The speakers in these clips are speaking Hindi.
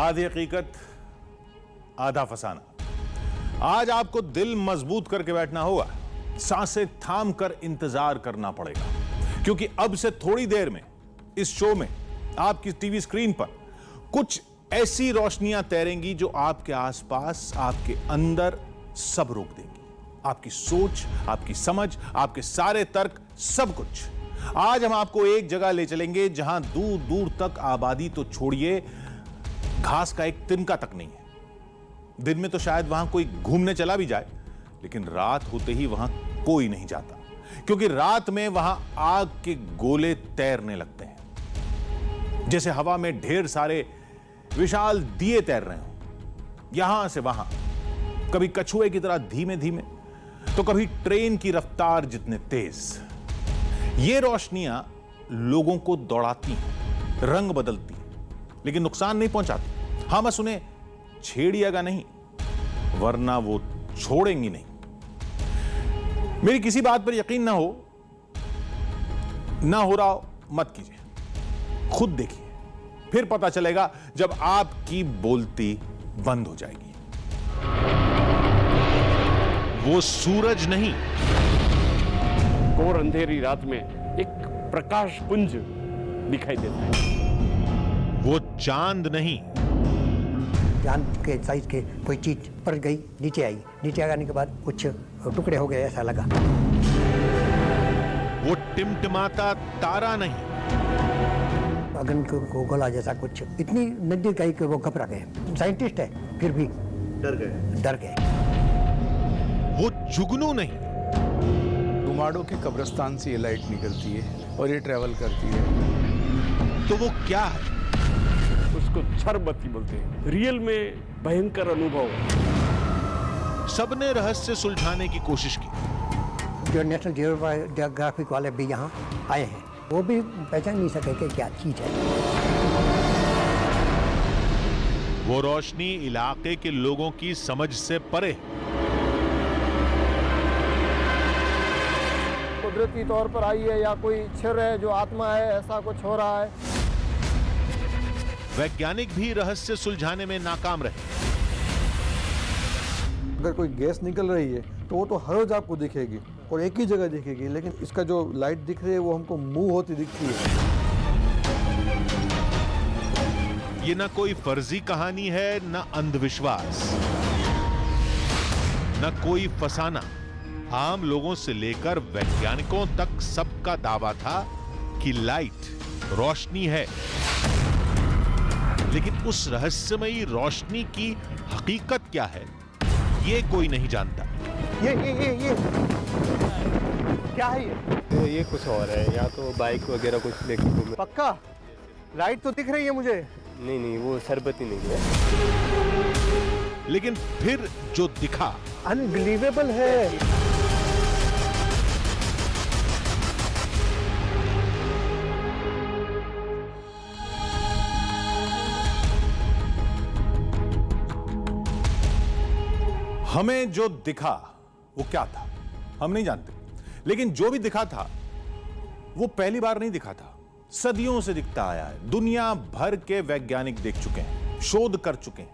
आधी हकीकत आधा फसाना। आज आपको दिल मजबूत करके बैठना होगा, सांसें थाम कर इंतजार करना पड़ेगा, क्योंकि अब से थोड़ी देर में इस शो में आपकी टीवी स्क्रीन पर कुछ ऐसी रोशनियां तैरेंगी जो आपके आसपास, आपके अंदर सब रोक देंगी। आपकी सोच, आपकी समझ, आपके सारे तर्क, सब कुछ। आज हम आपको एक जगह ले चलेंगे जहां दूर दूर तक आबादी तो छोड़िए, घास का एक तिनका तक नहीं है। दिन में तो शायद वहां कोई घूमने चला भी जाए, लेकिन रात होते ही वहां कोई नहीं जाता, क्योंकि रात में वहां आग के गोले तैरने लगते हैं, जैसे हवा में ढेर सारे विशाल दिए तैर रहे हो, यहां से वहां, कभी कछुए की तरह धीमे धीमे, तो कभी ट्रेन की रफ्तार जितने तेज। ये रोशनियां लोगों को दौड़ाती हैं, रंग बदलती हैं, लेकिन नुकसान नहीं पहुंचाती। हाँ, बस उन्हें छेड़िएगा नहीं, वरना वो छोड़ेंगी नहीं। मेरी किसी बात पर यकीन ना हो रहा हो, मत कीजिए, खुद देखिए, फिर पता चलेगा जब आपकी बोलती बंद हो जाएगी। वो सूरज नहीं, घोर अंधेरी रात में एक प्रकाश पुंज दिखाई देता है। वो चांद नहीं, चांद के साइज के कोई चीज पड़ गई, नीचे आई, नीचे आने के बाद कुछ टुकड़े हो गए, ऐसा लगा। वो टिमटिमाता तारा नहीं, अगन को गोला जैसा कुछ इतनी नजदीक आई कि वो घबरा गए। साइंटिस्ट है फिर भी डर गए। वो जुगनू नहीं, डुमाडो के कब्रिस्तान से ये लाइट निकलती है और ये ट्रेवल करती है। तो वो क्या है? उसको छरबत्ती बोलते हैं। रियल में भयंकर अनुभव। सबने रहस्य सुलझाने की कोशिश की। जो नेशनल जियोग्राफिक वाले भी यहाँ आए हैं, वो भी पहचान नहीं सके कि क्या चीज है। वो रोशनी इलाके के लोगों की समझ से परे। कुदरती तौर पर आई है या कोई छिर है जो आत्मा है, ऐसा कुछ हो रहा है। वैज्ञानिक भी रहस्य सुलझाने में नाकाम रहे। अगर कोई गैस निकल रही है तो वो तो हर रोज आपको दिखेगी और एक ही जगह दिखेगी, लेकिन इसका जो लाइट दिख रही है वो हमको मूव होती दिखती है। ये ना कोई फर्जी कहानी है, ना अंधविश्वास, ना कोई फसाना। आम लोगों से लेकर वैज्ञानिकों तक सबका दावा था कि लाइट रोशनी है, लेकिन उस रहस्यमयी रोशनी की हकीकत क्या है, ये कोई नहीं जानता। ये क्या है ये कुछ और है, या तो बाइक वगैरह कुछ लेके घूमे। पक्का लाइट तो दिख रही है मुझे। नहीं, वो शरबती नहीं है। लेकिन फिर जो दिखा अनबिलीवेबल है। हमें जो दिखा वो क्या था हम नहीं जानते, लेकिन जो भी दिखा था वो पहली बार नहीं दिखा था, सदियों से दिखता आया है। दुनिया भर के वैज्ञानिक देख चुके हैं, शोध कर चुके हैं,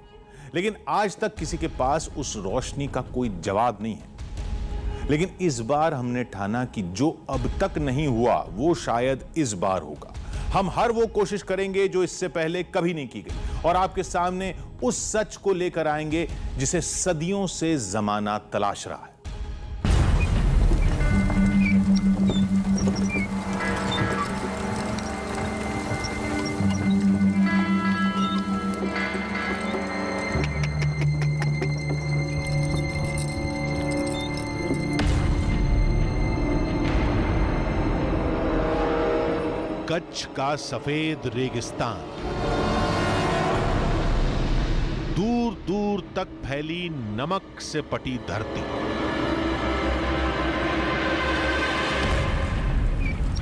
लेकिन आज तक किसी के पास उस रोशनी का कोई जवाब नहीं है। लेकिन इस बार हमने ठाना कि जो अब तक नहीं हुआ वो शायद इस बार होगा। हम हर वो कोशिश करेंगे जो इससे पहले कभी नहीं की गई, और आपके सामने उस सच को लेकर आएंगे जिसे सदियों से जमाना तलाश रहा है। कच्छ का सफेद रेगिस्तान, दूर दूर तक फैली नमक से पटी धरती,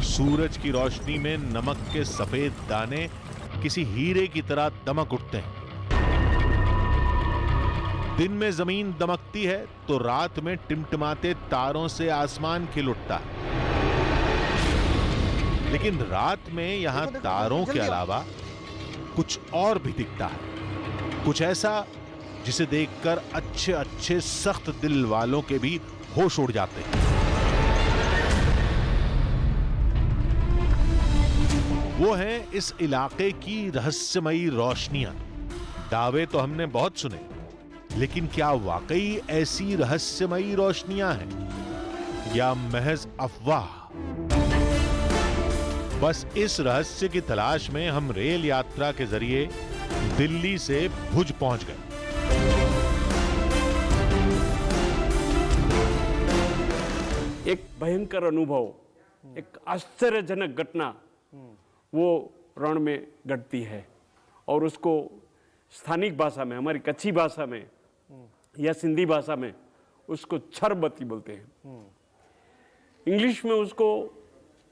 सूरज की रोशनी में नमक के सफेद दाने किसी हीरे की तरह दमक उठते हैं। दिन में जमीन दमकती है तो रात में टिमटिमाते तारों से आसमान खिल उठता है। लेकिन रात में यहां तारों के अलावा कुछ और भी दिखता है। कुछ ऐसा जिसे देखकर अच्छे अच्छे सख्त दिल वालों के भी होश उड़ जाते हैं। वो हैं इस इलाके की रहस्यमयी रोशनियां। दावे तो हमने बहुत सुने, लेकिन क्या वाकई ऐसी रहस्यमयी रोशनियां हैं या महज अफवाह? बस इस रहस्य की तलाश में हम रेल यात्रा के जरिए दिल्ली से भुज पहुंच गए। एक भयंकर अनुभव, एक आश्चर्यजनक घटना वो रण में घटती है और उसको स्थानिक भाषा में, हमारी कच्छी भाषा में या सिंधी भाषा में उसको छरबत्ती बोलते हैं। इंग्लिश में उसको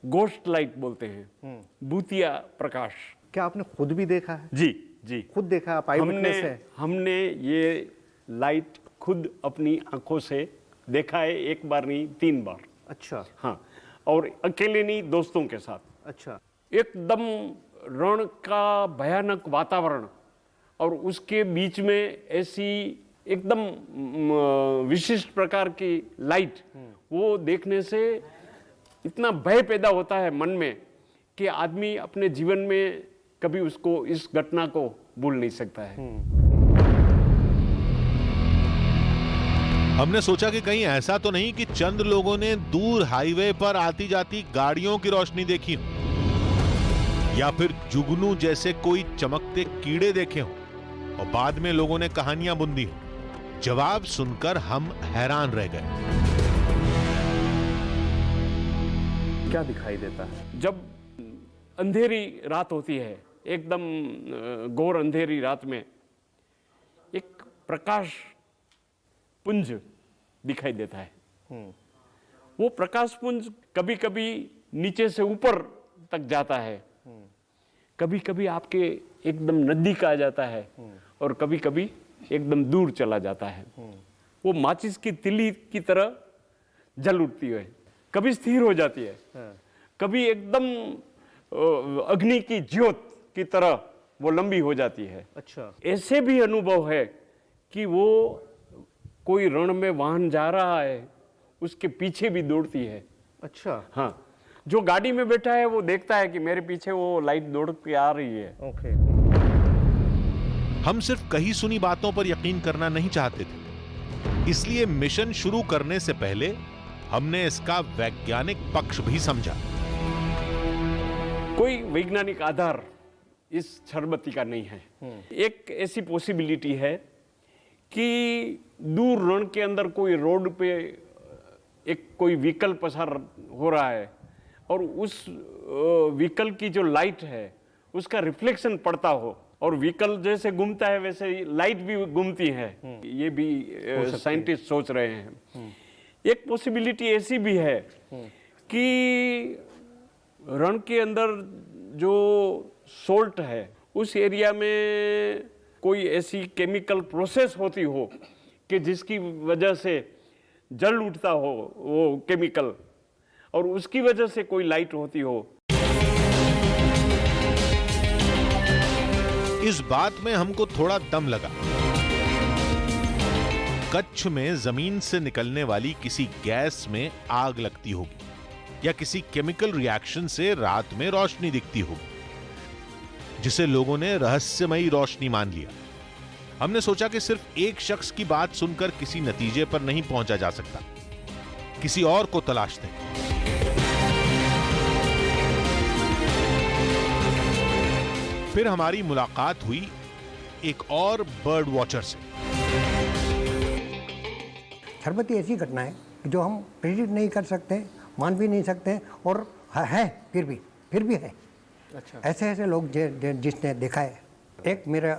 गोस्ट लाइट बोलते हैं, भूतिया प्रकाश। क्या आपने खुद भी देखा है? जी जी, खुद देखा, आप आई विटनेस है? हमने ये लाइट खुद अपनी आंखों से देखा है, एक बार नहीं 3 बार। अच्छा। हाँ, और अकेले नहीं, दोस्तों के साथ। अच्छा। एकदम रण का भयानक वातावरण और उसके बीच में ऐसी एकदम विशिष्ट प्रकार की लाइट, वो देखने से इतना भय पैदा होता है मन में कि आदमी अपने जीवन में कभी उसको, इस घटना को भूल नहीं सकता है। हमने सोचा कि कहीं ऐसा तो नहीं कि चंद लोगों ने दूर हाईवे पर आती जाती गाड़ियों की रोशनी देखी हो, या फिर जुगनू जैसे कोई चमकते कीड़े देखे हो और बाद में लोगों ने कहानियां बुन दी हो। जवाब सुनकर हम हैरान रह गए। क्या दिखाई देता है? जब अंधेरी रात होती है, एकदम घोर अंधेरी रात में एक प्रकाश पुंज दिखाई देता है। वो प्रकाश पुंज कभी कभी नीचे से ऊपर तक जाता है, कभी कभी आपके एकदम नजदीक आ जाता है और कभी कभी एकदम दूर चला जाता है। वो माचिस की तिली की तरह जल उठती है, कभी स्थिर हो जाती है, कभी एकदम अग्नि की ज्योत की तरह वो लंबी हो जाती है। अच्छा। ऐसे भी अनुभव है कि वो कोई रण में वाहन जा रहा है, उसके पीछे भी दौड़ती है। अच्छा। हाँ, जो गाड़ी में बैठा है वो देखता है कि मेरे पीछे वो लाइट दौड़ के आ रही है। ओके। हम सिर्फ कही सुनी बातों पर यकीन करना नहीं चाहते थे, इसलिए मिशन शुरू करने से पहले हमने इसका वैज्ञानिक पक्ष भी समझा। कोई वैज्ञानिक आधार इस छरबत्ती का नहीं है। एक ऐसी पॉसिबिलिटी है कि दूर रण के अंदर कोई रोड पे एक कोई व्हीकल पसार हो रहा है और उस व्हीकल की जो लाइट है उसका रिफ्लेक्शन पड़ता हो, और व्हीकल जैसे घूमता है वैसे लाइट भी घूमती है। ये भी साइंटिस्ट सोच रहे हैं। एक पॉसिबिलिटी ऐसी भी है कि रण के अंदर जो सोल्ट है उस एरिया में कोई ऐसी केमिकल प्रोसेस होती हो कि जिसकी वजह से जल उठता हो वो केमिकल, और उसकी वजह से कोई लाइट होती हो। इस बात में हमको थोड़ा दम लगा। कच्छ में जमीन से निकलने वाली किसी गैस में आग लगती होगी या किसी केमिकल रिएक्शन से रात में रोशनी दिखती होगी, जिसे लोगों ने रहस्यमयी रोशनी मान लिया। हमने सोचा कि सिर्फ एक शख्स की बात सुनकर किसी नतीजे पर नहीं पहुंचा जा सकता, किसी और को तलाशते हैं। फिर हमारी मुलाकात हुई एक और बर्ड वॉचर से। छरबत्ती ऐसी घटना है जो हम प्रेडिक्ट नहीं कर सकते, मान भी नहीं सकते, और है फिर भी है। अच्छा। ऐसे ऐसे लोग जिसने देखा है। एक मेरा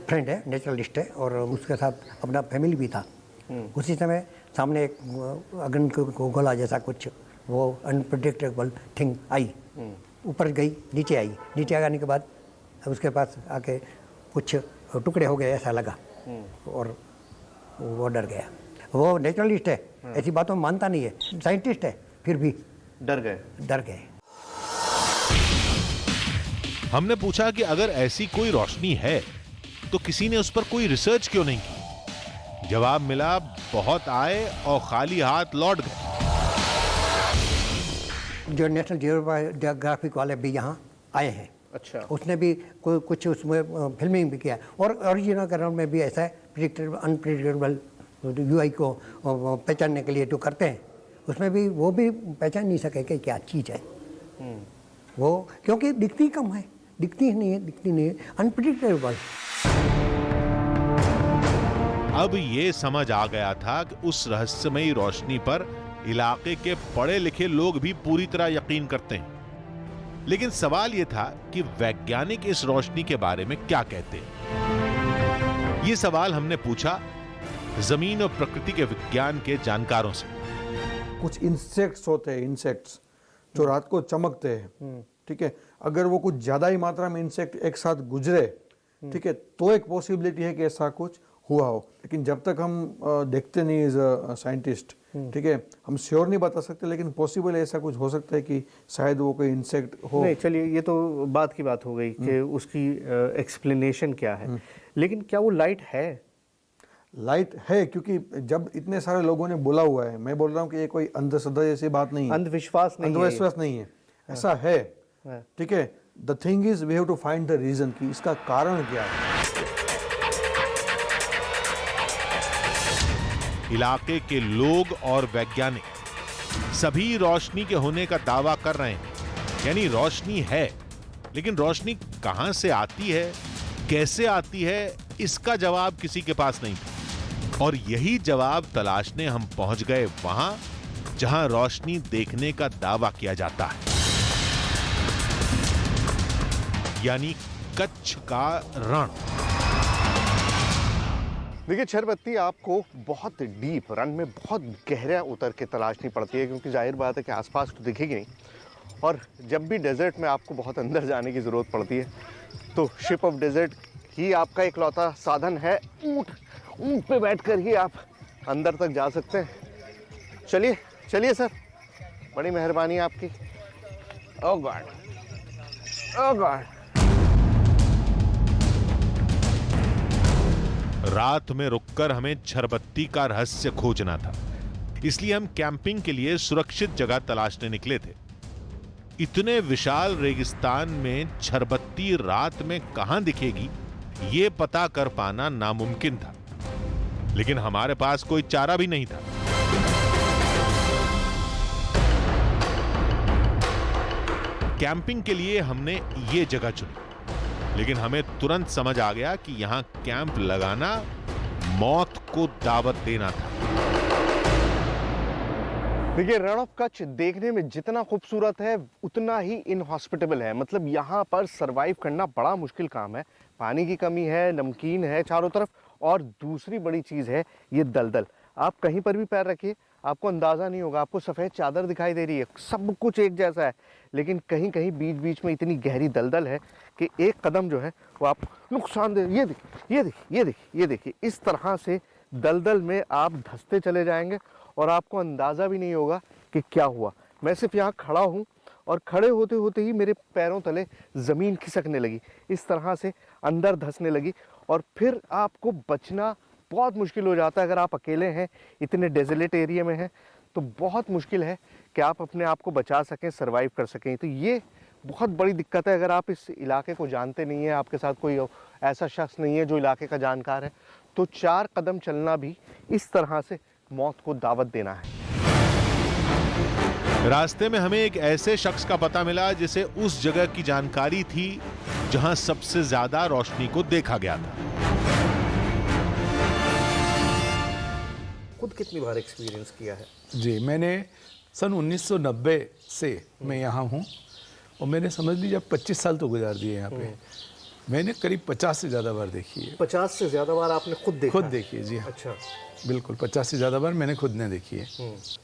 फ्रेंड है, नेचुरलिस्ट है, और उसके साथ अपना फैमिली भी था। उसी समय सामने एक अग्नि को गोला जैसा कुछ, वो अनप्रेडिक्टेबल थिंग आई, ऊपर गई, नीचे आई, नीचे आने के बाद उसके पास आके कुछ टुकड़े हो गए ऐसा लगा, और वो डर गया। वो नेचुरलिस्ट है, ऐसी बातों में मानता नहीं है, साइंटिस्ट है, फिर भी डर गए। हमने पूछा कि अगर ऐसी कोई रोशनी है तो किसी ने उस पर कोई रिसर्च क्यों नहीं की? जवाब मिला, बहुत आए और खाली हाथ लौट गए। जो नेशनल जियोग्राफिक वाले भी यहाँ आए हैं, अच्छा, उसने भी कुछ उसमें फिल्मिंग भी किया और ओरिजिनल ग्राउंड में भी ऐसा प्रिडिक्टेबल अनप्रिडिक्टेबल यूआई को पहचानने के लिए जो करते हैं, उसमें भी वो भी पहचान नहीं सके कि क्या चीज़ है वो, क्योंकि दिखती कम है, दिखती नहीं है, अनप्रिडिक्टेबल। अब ये समझ आ गया था कि उस रहस्यमयी रोशनी पर इलाके के पढ़े लिखे लोग भी पूरी तरह यकीन करते हैं। लेकिन सवाल यह था कि वैज्ञानिक इस रोशनी के बारे में क्या कहते हैं। यह सवाल हमने पूछा जमीन और प्रकृति के विज्ञान के जानकारों से। कुछ इंसेक्ट्स होते हैं, इंसेक्ट्स जो रात को चमकते हैं, ठीक है, अगर वो कुछ ज़्यादा ही मात्रा में इंसेक्ट एक साथ गुजरे, ठीक है, तो एक पॉसिबिलिटी है कि ऐसा कुछ हुआ हो। लेकिन जब तक हम देखते नहीं एज अ साइंटिस्ट, ठीक है, हम श्योर नहीं बता सकते, लेकिन पॉसिबल ऐसा कुछ हो सकता है कि शायद वो कोई इंसेक्ट हो। नहीं, चलिए ये तो बात की बात हो गई कि उसकी एक्सप्लेनेशन क्या है, लेकिन क्या वो लाइट है? लाइट है, क्योंकि जब इतने सारे लोगों ने बोला हुआ है, मैं बोल रहा हूँ कि ये कोई अंधश्रद्धा जैसी बात नहीं है, अंधविश्वास नहीं है, ऐसा है, ठीक है। The thing is we have to find the reason कि इसका कारण क्या है। इलाके के लोग और वैज्ञानिक सभी रोशनी के होने का दावा कर रहे हैं, यानी रोशनी है, लेकिन रोशनी कहां से आती है, कैसे आती है, इसका जवाब किसी के पास नहीं था। और यही जवाब तलाशने हम पहुंच गए वहां जहां रोशनी देखने का दावा किया जाता है, यानी कच्छ का रण। देखिए छरबत्ती आपको बहुत डीप रन में बहुत गहरा उतर के तलाशनी पड़ती है, क्योंकि जाहिर बात है कि आसपास तो दिखेगी नहीं, और जब भी डेजर्ट में आपको बहुत अंदर जाने की ज़रूरत पड़ती है तो शिप ऑफ डेजर्ट ही आपका इकलौता साधन है। ऊंट पे बैठकर ही आप अंदर तक जा सकते हैं। चलिए चलिए सर, बड़ी मेहरबानी आपकी। ओह गॉड, ओह गॉड। रात में रुककर हमें छरबत्ती का रहस्य खोजना था, इसलिए हम कैंपिंग के लिए सुरक्षित जगह तलाशने निकले थे। इतने विशाल रेगिस्तान में छरबत्ती रात में कहां दिखेगी, यह पता कर पाना नामुमकिन था, लेकिन हमारे पास कोई चारा भी नहीं था। कैंपिंग के लिए हमने ये जगह चुनी, लेकिन हमें तुरंत समझ आ गया कि यहां कैंप लगाना मौत को दावत देना था। देखिए रण ऑफ कच्छ देखने में जितना खूबसूरत है उतना ही इनहॉस्पिटेबल है। मतलब यहाँ पर सरवाइव करना बड़ा मुश्किल काम है। पानी की कमी है, नमकीन है चारों तरफ, और दूसरी बड़ी चीज़ है ये दलदल। आप कहीं पर भी पैर रखिए आपको अंदाज़ा नहीं होगा, आपको सफ़ेद चादर दिखाई दे रही है, सब कुछ एक जैसा है, लेकिन कहीं कहीं बीच बीच में इतनी गहरी दलदल है कि एक कदम जो है वो आप नुकसानदेह। ये देखिए, ये देखिए, ये देखिए, ये देखिए, इस तरह से दलदल में आप धंसते चले जाएंगे और आपको अंदाज़ा भी नहीं होगा कि क्या हुआ। मैं सिर्फ यहाँ खड़ा हूँ और खड़े होते होते ही मेरे पैरों तले ज़मीन खिसकने लगी, इस तरह से अंदर धंसने लगी, और फिर आपको बचना बहुत मुश्किल हो जाता है। अगर आप अकेले हैं, इतने डेजर्ट एरिया में हैं, तो बहुत मुश्किल है कि आप अपने आप को बचा सकें, सरवाइव कर सकें। तो ये बहुत बड़ी दिक्कत है। अगर आप इस इलाके को जानते नहीं हैं, आपके साथ कोई ऐसा शख्स नहीं है जो इलाके का जानकार है, तो 4 कदम चलना भी इस तरह से मौत को दावत देना है। रास्ते में हमें एक ऐसे शख्स का पता मिला जिसे उस जगह की जानकारी थी जहां सबसे ज्यादा रोशनी को देखा गया था। खुद कितनी बार एक्सपीरियंस किया है? जी, मैंने सन 1990 से मैं यहाँ हूँ, और मैंने समझ लीजिए 25 साल तो गुजार दिए यहाँ पे। मैंने करीब 50 से ज़्यादा बार देखी है। 50 से ज़्यादा बार आपने खुद देखा? खुद देखी है, जी हाँ। अच्छा, बिल्कुल 50 से ज़्यादा बार मैंने खुद ने देखी है।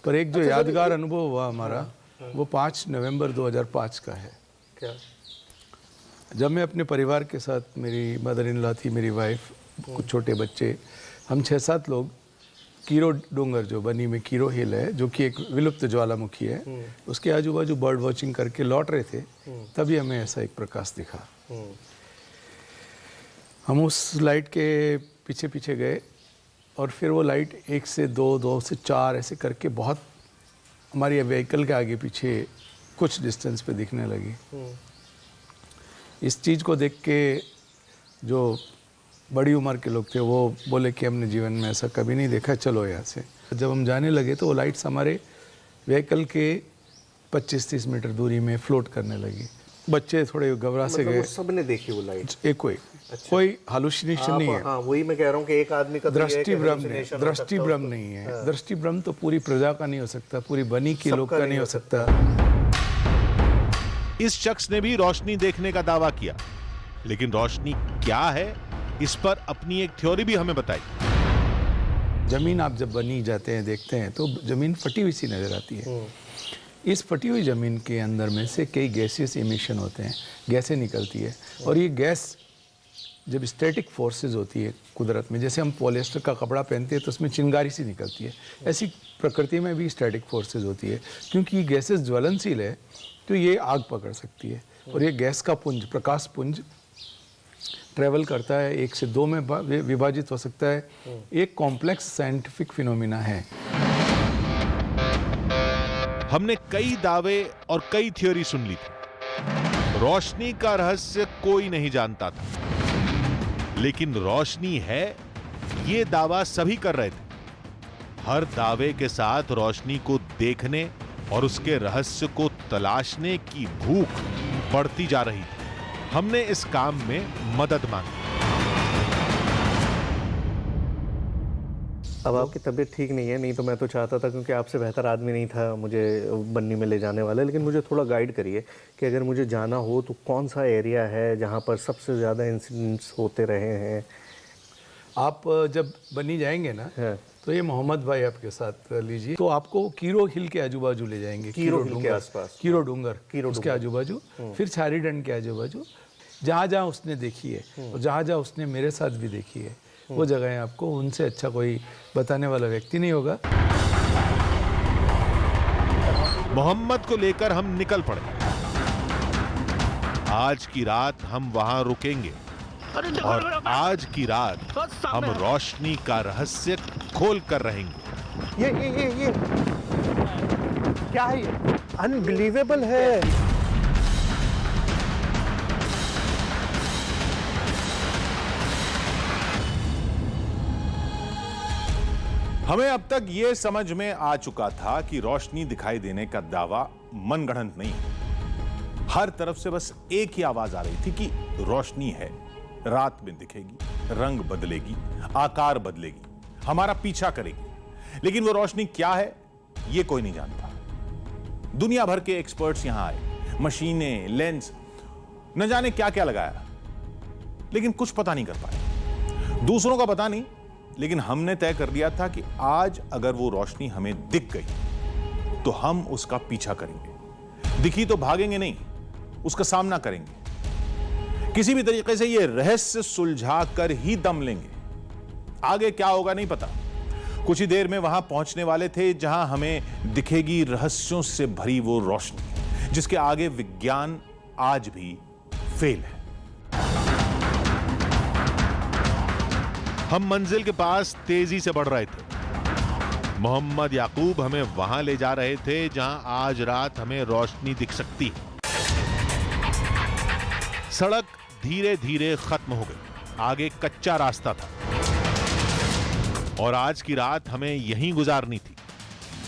पर एक जो यादगार अनुभव हुआ हमारा, वो 5 नवंबर 2005 का है। क्या? जब मैं अपने परिवार के साथ, मेरी मदर इन लॉ थी, मेरी वाइफ, कुछ छोटे बच्चे, हम 6-7 लोग कीरो डोंगर, जो बनी में कीरो हिल है, जो कि एक विलुप्त ज्वालामुखी है, उसके आजू बाजू बर्ड वॉचिंग करके लौट रहे थे, तभी हमें ऐसा एक प्रकाश दिखा। हम उस लाइट के पीछे पीछे गए और फिर वो लाइट 1 से 2, 2 से 4 ऐसे करके बहुत हमारी व्हीकल के आगे पीछे कुछ डिस्टेंस पे दिखने लगी। इस चीज़ को देख के जो बड़ी उम्र के लोग थे वो बोले कि हमने जीवन में ऐसा कभी नहीं देखा, चलो यहाँ से। जब हम जाने लगे तो वो लाइट्स हमारे व्हीकल के 25-30 मीटर दूरी में फ्लोट करने लगी। बच्चे थोड़े घबरा से गए। सबने देखी वो लाइट? एक कोई हालुसिनेशन नहीं है। हाँ, वही मैं कह रहा हूँ कि एक आदमी का दृष्टि भ्रम नहीं, दृष्टि भ्रम नहीं है। दृष्टि भ्रम तो पूरी प्रजा का नहीं हो सकता, पूरी बनी के लोग का नहीं हो सकता। इस शख्स ने भी रोशनी देखने का दावा किया, लेकिन रोशनी क्या है इस पर अपनी एक थ्योरी भी हमें बताई। जमीन आप जब बनी जाते हैं देखते हैं तो जमीन फटी हुई सी नजर आती है। इस फटी हुई ज़मीन के अंदर में से कई गैसेस इमिशन होते हैं, गैसें निकलती है। और ये गैस जब स्टैटिक फोर्सेस होती है कुदरत में, जैसे हम पॉलिएस्टर का कपड़ा पहनते हैं तो उसमें चिंगारी सी निकलती है, ऐसी प्रकृति में भी स्टैटिक फोर्सेस होती है। क्योंकि ये गैसेस ज्वलनशील है तो ये आग पकड़ सकती है। और ये गैस का पुंज, प्रकाश पुंज ट्रेवल करता है, 1 से 2 में विभाजित हो सकता है। एक कॉम्प्लेक्स साइंटिफिक फिनोमिना है। हमने कई दावे और कई थ्योरी सुन ली थी। रोशनी का रहस्य कोई नहीं जानता था, लेकिन रोशनी है ये दावा सभी कर रहे थे। हर दावे के साथ रोशनी को देखने और उसके रहस्य को तलाशने की भूख बढ़ती जा रही थी। हमने इस काम में मदद मांगी। अब आपकी तबीयत ठीक नहीं है, नहीं तो मैं तो चाहता था, क्योंकि आपसे बेहतर आदमी नहीं था मुझे बन्नी में ले जाने वाला, लेकिन मुझे थोड़ा गाइड करिए कि अगर मुझे जाना हो तो कौन सा एरिया है जहाँ पर सबसे ज़्यादा इंसिडेंट्स होते रहे हैं। आप जब बन्नी जाएंगे ना तो ये मोहम्मद भाई आपके साथ लीजिए, तो आपको कीरो हिल के आजू बाजू ले जाएंगे। कीरो हिल के आसपास, कीरो डूंगर उसके आजू बाजू, फिर छारीडंड के आजू बाजू, जहाँ जहाँ उसने देखी है और जहाँ जहाँ उसने मेरे साथ भी देखी है वो जगह आपको उनसे अच्छा कोई बताने वाला व्यक्ति नहीं होगा। मोहम्मद को लेकर हम निकल पड़े। आज की रात हम वहां रुकेंगे और आज की रात हम रोशनी का रहस्य खोल कर रहेंगे। ये क्या है? ये अनबिलीवेबल है। हमें अब तक यह समझ में आ चुका था कि रोशनी दिखाई देने का दावा मनगढ़ंत नहीं है। हर तरफ से बस एक ही आवाज आ रही थी कि रोशनी है, रात में दिखेगी, रंग बदलेगी, आकार बदलेगी, हमारा पीछा करेगी। लेकिन वो रोशनी क्या है यह कोई नहीं जानता। दुनिया भर के एक्सपर्ट्स यहां आए, मशीनें, लेंस, न जाने क्या क्या लगाया, लेकिन कुछ पता नहीं कर पाए। दूसरों का पता नहीं, लेकिन हमने तय कर लिया था कि आज अगर वो रोशनी हमें दिख गई तो हम उसका पीछा करेंगे। दिखी तो भागेंगे नहीं, उसका सामना करेंगे। किसी भी तरीके से ये रहस्य सुलझा कर ही दम लेंगे। आगे क्या होगा नहीं पता। कुछ ही देर में वहां पहुंचने वाले थे जहां हमें दिखेगी रहस्यों से भरी वो रोशनी, जिसके आगे विज्ञान आज भी फेल है। हम मंजिल के पास तेजी से बढ़ रहे थे। मोहम्मद याकूब हमें वहां ले जा रहे थे जहां आज रात हमें रोशनी दिख सकती है। सड़क धीरे धीरे खत्म हो गई, आगे कच्चा रास्ता था और आज की रात हमें यहीं गुजारनी थी,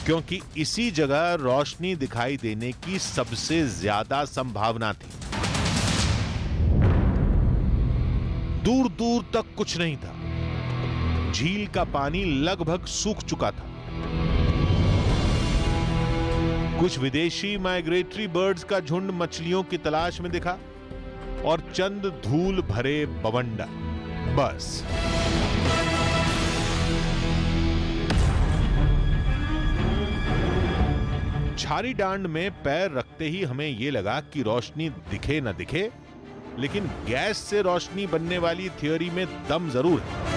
क्योंकि इसी जगह रोशनी दिखाई देने की सबसे ज्यादा संभावना थी। दूर दूर तक कुछ नहीं था। झील का पानी लगभग सूख चुका था। कुछ विदेशी माइग्रेटरी बर्ड्स का झुंड मछलियों की तलाश में दिखा और चंद धूल भरे बवंडर, बस। छारी डांड में पैर रखते ही हमें यह लगा कि रोशनी दिखे न दिखे, लेकिन गैस से रोशनी बनने वाली थ्योरी में दम जरूर है।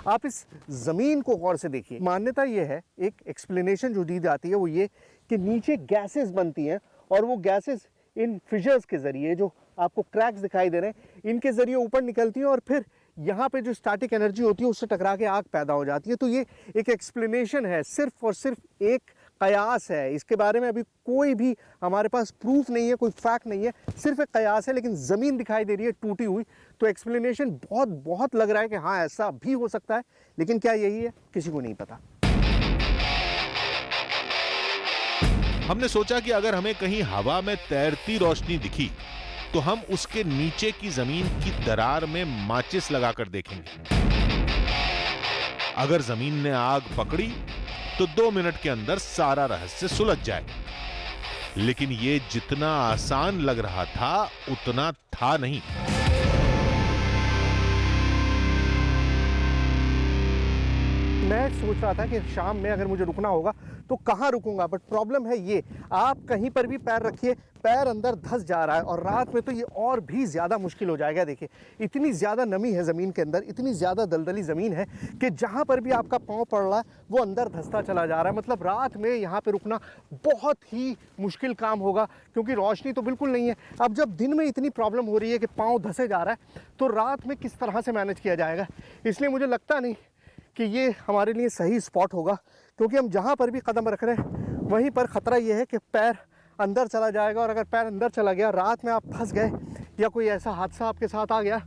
आप इस जमीन को गौर से देखिए। मान्यता यह है, एक एक्सप्लेनेशन जो दी जाती है वो ये कि नीचे गैसेस बनती हैं और वो गैसेस इन फिशर्स के ज़रिए, जो आपको क्रैक्स दिखाई दे रहे हैं, इनके ज़रिए ऊपर निकलती हैं और फिर यहाँ पे जो स्टैटिक एनर्जी होती है उससे टकरा के आग पैदा हो जाती है। तो ये एक एक्सप्लेनेशन है, सिर्फ और सिर्फ एक कयास है। इसके बारे में अभी कोई भी हमारे पास प्रूफ नहीं है, कोई फैक्ट नहीं है, सिर्फ एक कयास है। लेकिन ज़मीन दिखाई दे रही है टूटी हुई, तो एक्सप्लेनेशन बहुत बहुत लग रहा है कि हाँ ऐसा भी हो सकता है। लेकिन क्या यही है, किसी को नहीं पता। हमने सोचा कि अगर हमें कहीं हवा में तैरती रोशनी दिखी तो हम उसके नीचे की जमीन की दरार में माचिस लगाकर देखेंगे। अगर जमीन ने आग पकड़ी तो 2 मिनट के अंदर सारा रहस्य सुलझ जाएगा। लेकिन यह जितना आसान लग रहा था उतना था नहीं। मैं सोच रहा था कि शाम में अगर मुझे रुकना होगा तो कहाँ रुकूंगा, बट प्रॉब्लम है ये, आप कहीं पर भी पैर रखिए, पैर अंदर धंस जा रहा है। और रात में तो ये और भी ज़्यादा मुश्किल हो जाएगा। देखिए इतनी ज़्यादा नमी है ज़मीन के अंदर, इतनी ज़्यादा दलदली ज़मीन है कि जहाँ पर भी आपका पाँव पड़ रहा है वो अंदर धंसता चला जा रहा है। मतलब रात में यहाँ पे रुकना बहुत ही मुश्किल काम होगा, क्योंकि रोशनी तो बिल्कुल नहीं है। अब जब दिन में इतनी प्रॉब्लम हो रही है कि पाँव धंसे जा रहा है, तो रात में किस तरह से मैनेज किया जाएगा। इसलिए मुझे लगता नहीं कि ये हमारे लिए सही स्पॉट होगा, क्योंकि हम जहाँ पर भी कदम रख रहे हैं वहीं पर ख़तरा ये है कि पैर अंदर चला जाएगा। और अगर पैर अंदर चला गया, रात में आप फंस गए या कोई ऐसा हादसा आपके साथ आ गया,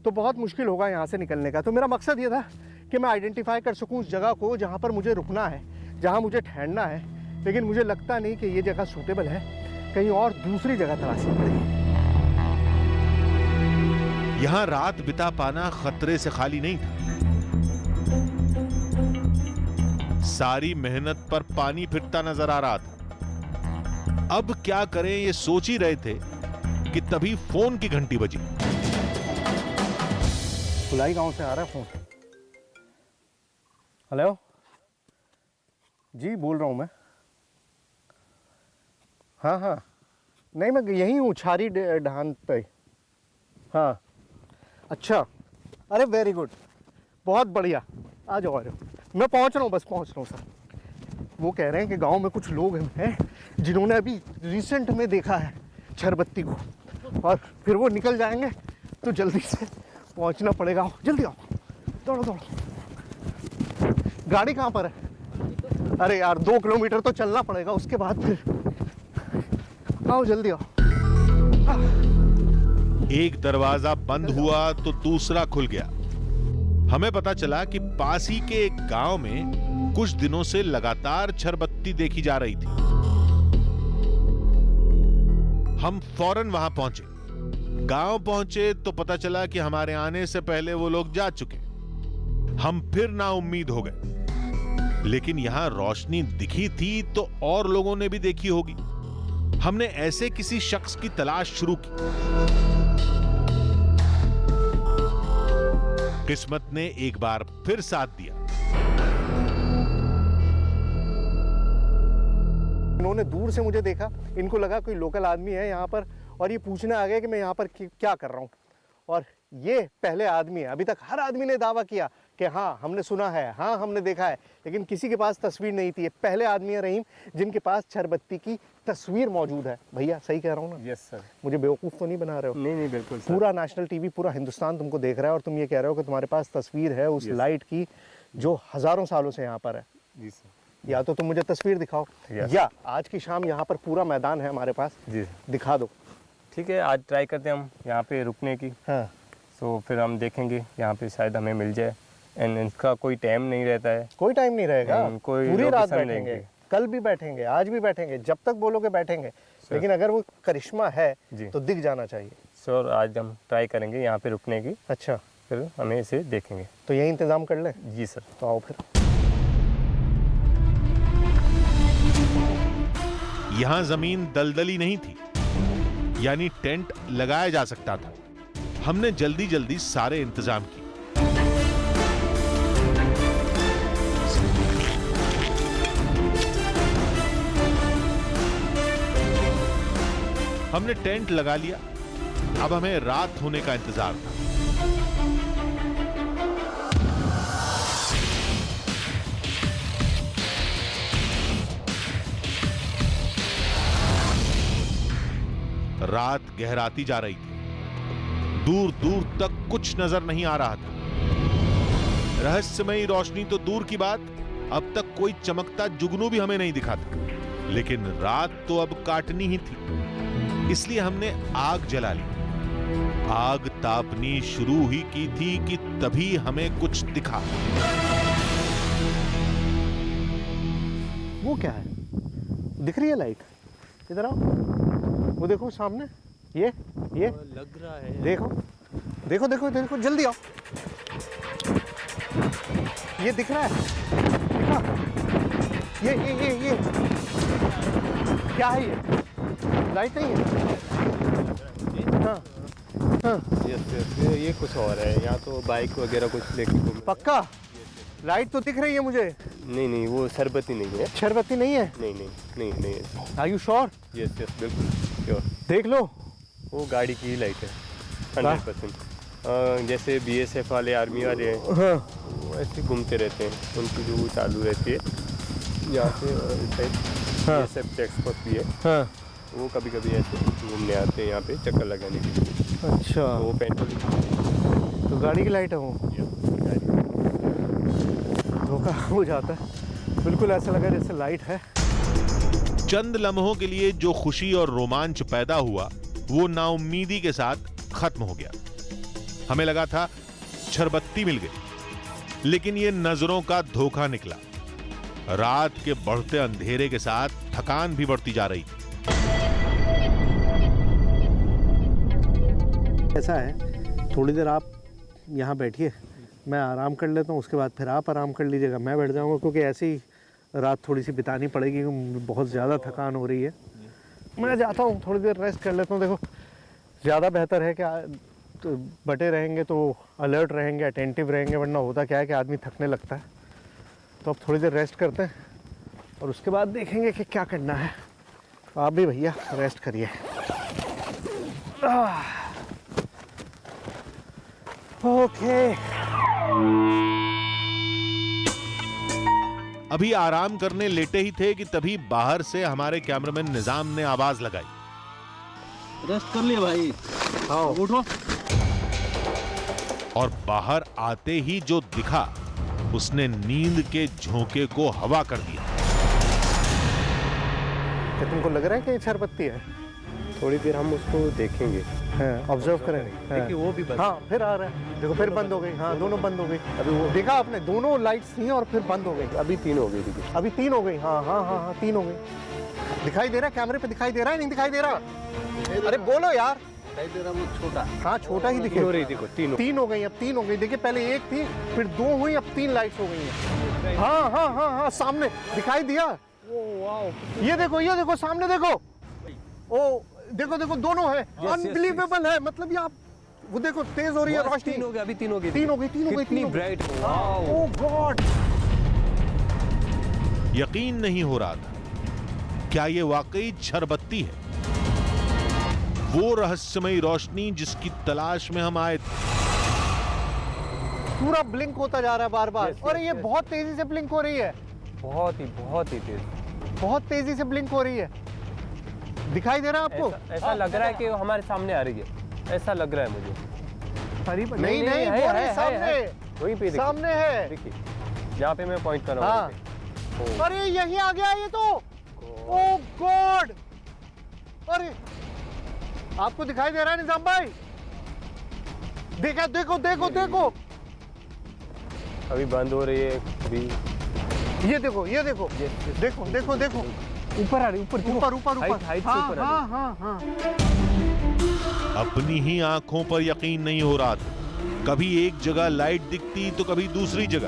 तो बहुत मुश्किल होगा यहाँ से निकलने का। तो मेरा मकसद ये था कि मैं आइडेंटिफाई कर सकूँ उस जगह को जहाँ पर मुझे रुकना है, जहाँ मुझे ठहरना है। लेकिन मुझे लगता नहीं कि ये जगह सूटेबल है, कहीं और दूसरी जगह तलाशनी पड़ेगी। यहां रात बिता पाना खतरे से खाली नहीं था। सारी मेहनत पर पानी फिरता नजर आ रहा था। अब क्या करें ये सोच ही रहे थे कि तभी फोन की घंटी बजी। खुलाई गांव से आ रहा है फोन। हेलो जी, बोल रहा हूं मैं। हाँ हाँ, नहीं मैं यहीं हूँ, छारी ढान पे। हाँ अच्छा, अरे वेरी गुड, बहुत बढ़िया, आ जाओ आ जाओ। मैं पहुँच रहा हूँ, बस पहुँच रहा हूँ सर। वो कह रहे हैं कि गांव में कुछ लोग हैं जिन्होंने अभी रिसेंट में देखा है छरबत्ती को, और फिर वो निकल जाएंगे, तो जल्दी से पहुंचना पड़ेगा। जल्दी आओ, दौड़ो दौड़ो। गाड़ी कहाँ पर है? अरे यार 2 किलोमीटर तो चलना पड़ेगा, उसके बाद फिर आओ, जल्दी आओ। एक दरवाजा बंद हुआ तो दूसरा खुल गया। हमें पता चला कि पास ही के एक गांव में कुछ दिनों से लगातार छरबत्ती देखी जा रही थी। हम फौरन वहां पहुंचे। गांव पहुंचे तो पता चला कि हमारे आने से पहले वो लोग जा चुके। हम फिर नाउम्मीद हो गए। लेकिन यहां रोशनी दिखी थी तो और लोगों ने भी देखी होगी। हमने ऐसे किसी शख्स की तलाश शुरू की। किस्मत ने एक बार फिर साथ दिया। इन्होंने दूर से मुझे देखा, इनको लगा कोई लोकल आदमी है यहाँ पर, और ये पूछने आ गए कि मैं यहाँ पर क्या कर रहा हूँ। और ये पहले आदमी है। अभी तक हर आदमी ने दावा किया कि हाँ हमने सुना है, हाँ हमने देखा है, लेकिन किसी के पास तस्वीर नहीं थी। ये पहले आदमी है रहीम जिनके पास छरबत्ती की तस्वीर मौजूद है। भैया सही कह रहा हूँ ना? Yes sir. मुझे बेवकूफ़ तो नहीं बना रहे हो? नहीं नहीं बिल्कुल सर। पूरा नेशनल टीवी, पूरा हिंदुस्तान तुमको देख रहा है, और तुम ये कह रहे हो कि तुम्हारे पास तस्वीर है उस लाइट की जो हज़ारों सालों से यहाँ पर है। जी सर। या तो तुम मुझे तस्वीर दिखाओ, या आज की शाम यहाँ पर पूरा मैदान है हमारे पास, जी दिखा दो। ठीक है, आज ट्राई करते हैं हम यहाँ पे रुकने की। हाँ, तो फिर हम देखेंगे यहाँ पे शायद हमें मिल जाए। एंड इसका कोई टाइम नहीं रहता है। कोई टाइम नहीं रहेगा, कोई पूरी रात लोकेशन बैठेंगे, देंगे। कल भी बैठेंगे, आज भी बैठेंगे, जब तक बोलोगे बैठेंगे। लेकिन अगर वो करिश्मा है जी। तो दिख जाना चाहिए। सर आज हम ट्राई करेंगे यहाँ पे रुकने की, अच्छा, फिर हमें इसे देखेंगे। तो यही इंतजाम कर ले। जी सर। तो आओ फिर। यहां जमीन दलदली नहीं थी, यानी टेंट लगाया जा सकता था। हमने जल्दी जल्दी सारे इंतजाम किए। हमने टेंट लगा लिया। अब हमें रात होने का इंतजार था। रात गहराती जा रही थी। दूर दूर तक कुछ नजर नहीं आ रहा था। रहस्यमयी रोशनी तो दूर की बात, अब तक कोई चमकता जुगनू भी हमें नहीं दिखा था। लेकिन रात तो अब काटनी ही थी, इसलिए हमने आग जला ली। आग तापनी शुरू ही की थी कि तभी हमें कुछ दिखा। वो क्या है? दिख रही है लाइट? इधर आओ, वो देखो सामने, ये लग रहा है। देखो देखो देखो देखो, जल्दी आओ। ये दिख रहा है? दिखा? ये क्या है? ये लाइट नहीं है? हाँ हाँ, ये कुछ और है। यहाँ तो बाइक वगैरह कुछ लेके घूम। पक्का लाइट तो दिख रही है मुझे। नहीं, वो शरबती नहीं है। शरबती नहीं है? नहीं है। Are you sure? यस बिल्कुल श्योर। देख लो, वो गाड़ी की लाइट है 100%। जैसे BSF वाले, आर्मी वाले हैं, हाँ वो ऐसे घूमते रहते हैं, उनकी जो वो चालू रहती है। यहाँ से हाँ। BSF चेक पोस्ट भी है, हाँ। वो कभी कभी ऐसे घूमने आते हैं यहाँ पे चक्कर लगाने के लिए। अच्छा, वो पेट्रोलिंग तो गाड़ी की लाइट है वो। धोखा हो जाता है, बिल्कुल ऐसा लगा जैसे लाइट है। चंद लम्हों के लिए जो खुशी और रोमांच पैदा हुआ वो नाउम्मीदी के साथ खत्म हो गया। हमें लगा था झरबत्ती मिल गई, लेकिन ये नजरों का धोखा निकला। रात के बढ़ते अंधेरे के साथ थकान भी बढ़ती जा रही थी। ऐसा है, थोड़ी देर आप यहाँ बैठिए, मैं आराम कर लेता हूँ, उसके बाद फिर आप आराम कर लीजिएगा, मैं बैठ जाऊँगा, क्योंकि ऐसे ही रात थोड़ी सी बितानी पड़ेगी, बहुत ज़्यादा थकान हो रही है। मैं जाता हूँ, थोड़ी देर रेस्ट कर लेता हूँ। देखो, ज़्यादा बेहतर है कि तो बटे रहेंगे तो अलर्ट रहेंगे, अटेंटिव रहेंगे, वरना होता क्या है कि आदमी थकने लगता है। तो अब थोड़ी देर रेस्ट करते हैं और उसके बाद देखेंगे कि क्या करना है। तो आप भी भैया रेस्ट करिए। ओके। अभी आराम करने लेटे ही थे कि तभी बाहर से हमारे कैमरामैन निजाम ने आवाज लगाई, रेस्ट कर लिया भाई, आओ उठो। और बाहर आते ही जो दिखा उसने नींद के झोंके को हवा कर दिया। क्या तुमको लग रहा है कि ये शरबत्ती है? थोड़ी देर हम उसको देखेंगे, ऑब्जर्व करेंगे। देखिए वो भी बंद। हाँ, फिर आ रहा है, देखो फिर बंद हो गई। हाँ, दोनों बंद हो गई। अभी वो देखा आपने, दोनों लाइट्स थी और फिर बंद हो गई। अभी 3 हो गई थी। अभी 3 हो गई। हाँ हाँ हाँ हाँ, 3 हो गई। दिखाई दे रहा है कैमरे पे? दिखाई दे रहा है? नहीं दिखाई दे रहा? अरे बोलो यार। दिखाई दे रहा वो छोटा। हाँ, छोटा ही दिखे। हो रही, देखो 3 हो गई, अब 3 हो गई। देखिए पहले 1 थी, फिर 2 हुई, अब 3 लाइट्स हो गई हैं। हाँ हाँ हाँ हाँ, सामने दिखाई दिया। ये देखो सामने देखो। ओ देखो देखो, दोनों है। अनबिलीवेबल है, मतलब ये आप वो देखो, तेज हो रही है रोशनी। 3 हो गई, अभी 3 हो गई। 3 हो गई। कितनी ब्राइट। ओह गॉड, यकीन नहीं हो रहा था, क्या ये वाकई झरबत्ती है, वो रहस्यमयी रोशनी जिसकी तलाश में हम आए थे। पूरा ब्लिंक होता जा रहा है बार बार। और ये बहुत तेजी से ब्लिंक हो रही है, बहुत ही तेज, बहुत तेजी से ब्लिंक हो रही है। दिखाई दे रहा है आपको? ऐसा लग रहा है कि वो हमारे सामने आ रही है, ऐसा लग रहा है मुझे। नहीं, है, सामने, वहीं पे देखिए, सामने है। देखिए जहाँ पे मैं पॉइंट कर रहा हूँ। हाँ। अरे यही आ गया ये तो। ओह गॉड, अरे आपको दिखाई दे रहा है निजाम भाई? देखा, देखो देखो देखो, अभी बंद हो रही है। अभी ये देखो देखो देखो देखो, ऊपर आ रही, ऊपर। हाइट से ऊपर आ रही। हाँ। अपनी ही आंखों पर यकीन नहीं हो रहा था, कभी एक जगह लाइट दिखती तो कभी दूसरी जगह।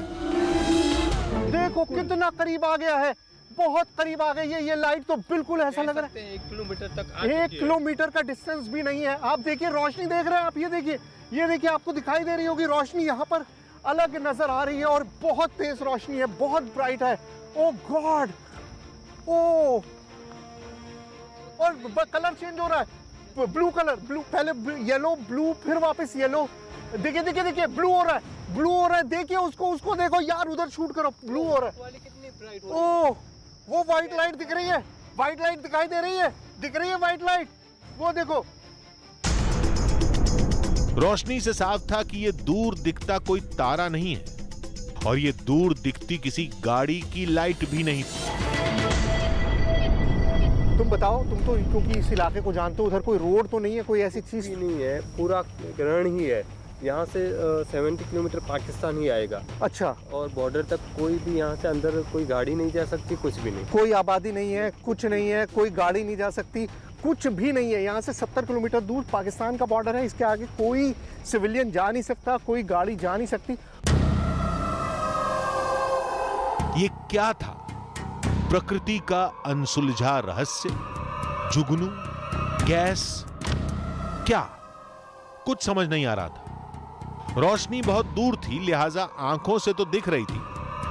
देखो कितना करीब आ गया है, बहुत करीब आ गई है ये लाइट तो। बिल्कुल ऐसा लग रहा है 1 किलोमीटर तक। 1 किलोमीटर का डिस्टेंस भी नहीं है। आप देखिए रोशनी देख रहे हैं आप, ये देखिए आपको दिखाई दे रही होगी रोशनी, यहाँ पर अलग नजर आ रही है और बहुत तेज रोशनी है, बहुत ब्राइट है। ओह गॉड, ओह, और कलर चेंज हो रहा है, ब्लू कलर, ब्लू पहले येलो, ब्लू, फिर वापस येलो। देखिए ब्लू हो रहा है। देखिए उसको देखो यार, उधर शूट करो, ब्लू हो रहा है। ओह, वो व्हाइट लाइट दिख रही है, व्हाइट लाइट दिखाई दे रही है, दिख रही है व्हाइट लाइट। वो देखो। रोशनी से साफ था कि यह दूर दिखता कोई तारा नहीं है और यह दूर दिखती किसी गाड़ी की लाइट भी नहीं थी। तुम बताओ, तुम तो क्योंकि इस इलाके को जानते हो, उधर कोई रोड तो नहीं है, कोई ऐसी चीज नहीं है, पूरा रण ही है। यहाँ से 70 किलोमीटर पाकिस्तान ही आएगा। अच्छा। और बॉर्डर तक कोई भी यहाँ से अंदर कोई गाड़ी नहीं जा सकती, कुछ भी नहीं। कोई आबादी नहीं है, कुछ नहीं है, कोई गाड़ी नहीं जा सकती, कुछ भी नहीं है। यहाँ से 70 किलोमीटर दूर पाकिस्तान का बॉर्डर है, इसके आगे कोई सिविलियन जा नहीं सकता, कोई गाड़ी जा नहीं सकती। ये क्या था? प्रकृति का अनसुलझा रहस्य, जुगनू, गैस, क्या? कुछ समझ नहीं आ रहा था। रोशनी बहुत दूर थी, लिहाजा आंखों से तो दिख रही थी,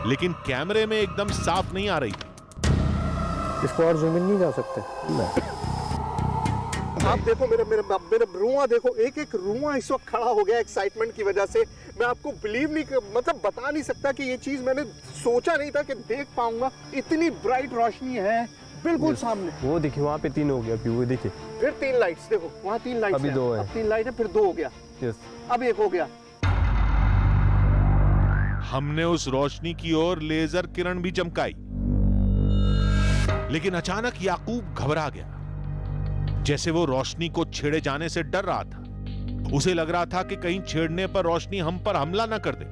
लेकिन कैमरे में एकदम साफ नहीं आ रही थी। इसको और जूम इन नहीं जा सकते? आप देखो, मेरा रुआ देखो, एक एक रुआ इस वक्त खड़ा हो गया एक्साइटमेंट की वजह से। मैं आपको बिलीव नहीं, मतलब बता नहीं सकता कि ये चीज मैंने सोचा नहीं था कि देख पाऊंगा। इतनी ब्राइट रोशनी है बिल्कुल सामने। वो देखिए, वहाँ पे 3 हो गया, वो देखिए, फिर 3 लाइट्स, देखो वहाँ 3 लाइट्स अभी 2 है। अब 3 लाइट है, फिर 2 हो गया, यस, अब 1 हो गया। हमने उस रोशनी की ओर लेजर किरण भी चमकाई, लेकिन अचानक याकूब घबरा गया, जैसे वो रोशनी को छेड़े जाने से डर रहा था। उसे लग रहा था कि कहीं छेड़ने पर रोशनी हम पर हमला न कर दे।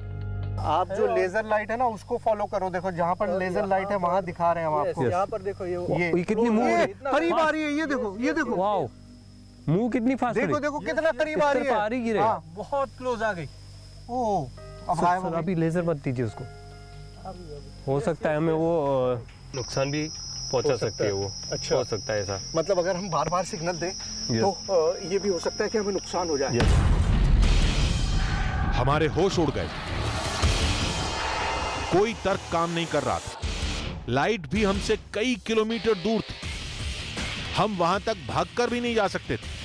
आप जो लेजर लाइट है ना, उसको फॉलो करो। देखो जहाँ पर लेजर लाइट है वहाँ दिखा रहे हैं हम आपको। यहाँ पर देखो, ये कितनी मुंह करीब आ रही है, ये देखो, ये देखो। वाओ, मुंह कितनी फास्ट, देखो देखो कितना करीब आ रही है। हाँ, बहुत क्लोज आ गई। ओ, अब गायब हो गई। अभी लेजर मत दीजिए उसको, हो सकता है हमें वो नुकसान भी पहुंचा सकती है वो। अच्छा, हो सकता है ऐसा। मतलब अगर हम बार बार सिग्नल दें तो ये भी हो सकता है कि हमें नुकसान हो जाए। हमारे होश उड़ गए, कोई तर्क काम नहीं कर रहा था। लाइट भी हमसे कई किलोमीटर दूर थी, हम वहां तक भागकर भी नहीं जा सकते थे।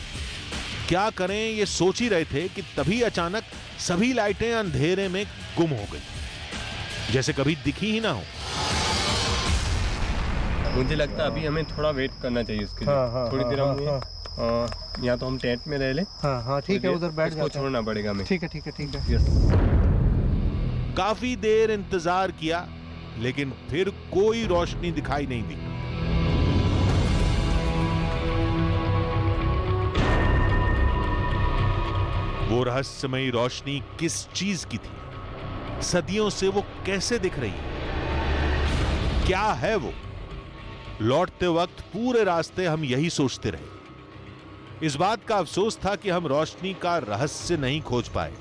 क्या करें ये सोच ही रहे थे कि तभी अचानक सभी लाइटें अंधेरे में गुम हो गई, जैसे कभी दिखी ही ना हो। मुझे लगता है अभी हमें थोड़ा वेट करना चाहिए उसके लिए। थोड़ी देर हम या तो हम टेंट में रह ले। हाँ ठीक है, उधर बैठ जाते हैं। छोड़ना पड़ेगा हमें। ठीक है ठीक है ठीक है। काफी देर इंतजार किया, लेकिन फिर कोई रोशनी दिखाई नहीं दी। वो रहस्यमयी रोशनी किस चीज की थी? सदियों से वो कैसे दिख रही है? क्या है वो? लौटते वक्त पूरे रास्ते हम यही सोचते रहे। इस बात का अफसोस था कि हम रोशनी का रहस्य नहीं खोज पाए,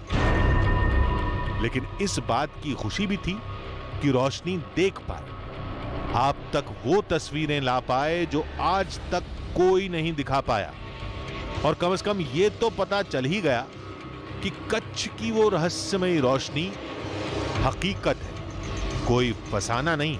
लेकिन इस बात की खुशी भी थी कि रोशनी देख पाए, आप तक वो तस्वीरें ला पाए जो आज तक कोई नहीं दिखा पाया। और कम से कम ये तो पता चल ही गया कि कच्छ की वो रहस्यमयी रोशनी हकीकत है, कोई फसाना नहीं।